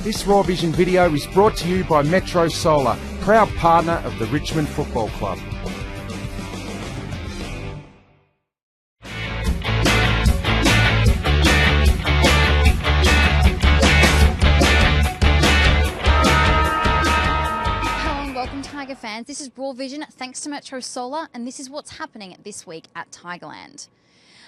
This Raw Vision video is brought to you by Metro Solar, proud partner of the Richmond Football Club. Tiger fans, this is Raw Vision thanks to Metro Solar, and this is what's happening this week at Tigerland.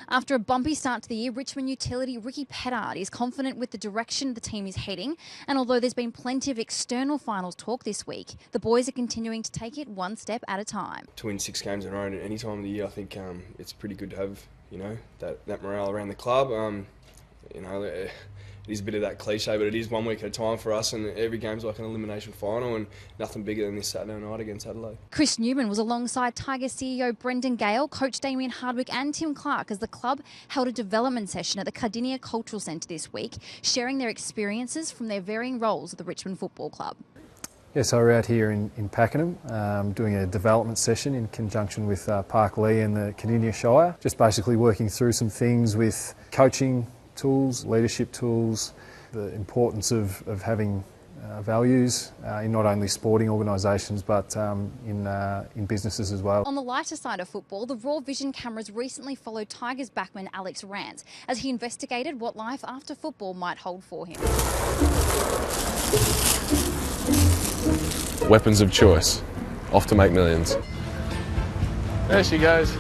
After a bumpy start to the year, Richmond utility Ricky Pettard is confident with the direction the team is heading, and although there's been plenty of external finals talk this week, the boys are continuing to take it one step at a time. To win 6 games in a row at any time of the year, I think it's pretty good to have, that morale around the club. It is a bit of that cliche, but it is 1 week at a time for us, and every game's like an elimination final, and nothing bigger than this Saturday night against Adelaide. Chris Newman was alongside Tigers CEO Brendan Gale, coach Damien Hardwick and Tim Clark as the club held a development session at the Cardinia Cultural Centre this week, sharing their experiences from their varying roles at the Richmond Football Club. Yeah, so we're out here in Pakenham doing a development session in conjunction with Park Lee and the Cardinia Shire, just basically working through some things with coaching tools, leadership tools, the importance of having values in not only sporting organisations but in businesses as well. On the lighter side of football, the Raw Vision cameras recently followed Tigers backman Alex Rance as he investigated what life after football might hold for him. Weapons of choice, off to make millions. There she goes.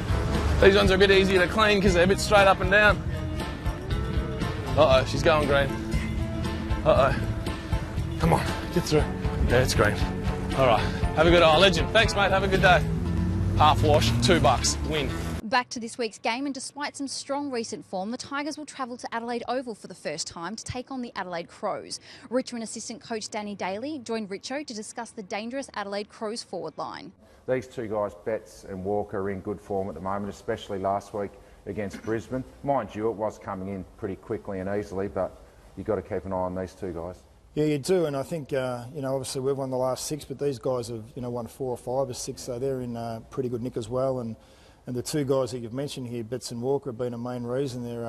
These ones are a bit easier to clean because they're a bit straight up and down. Uh-oh, she's going green. Uh-oh. Come on, get through. Yeah, it's green. All right, have a good eye. Legend. Thanks, mate. Have a good day. Half wash, $2. Win. Back to this week's game, and despite some strong recent form, the Tigers will travel to Adelaide Oval for the first time to take on the Adelaide Crows. Richmond assistant coach Danny Daly joined Richo to discuss the dangerous Adelaide Crows forward line. These two guys, Betts and Walker, are in good form at the moment, especially last week against Brisbane. Mind you, it was coming in pretty quickly and easily, but you've got to keep an eye on these two guys. Yeah, you do, and I think, obviously we've won the last 6, but these guys have, won 4 or 5 or 6, so they're in pretty good nick as well. And the two guys that you've mentioned here, Betts and Walker, have been a main reason. They're,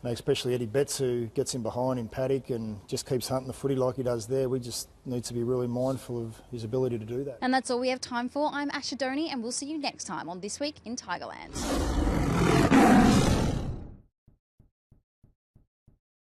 especially Eddie Betts, who gets in behind in paddock and just keeps hunting the footy like he does there. We just need to be really mindful of his ability to do that. And that's all we have time for. I'm Asha Dhoni, and we'll see you next time on This Week in Tigerland.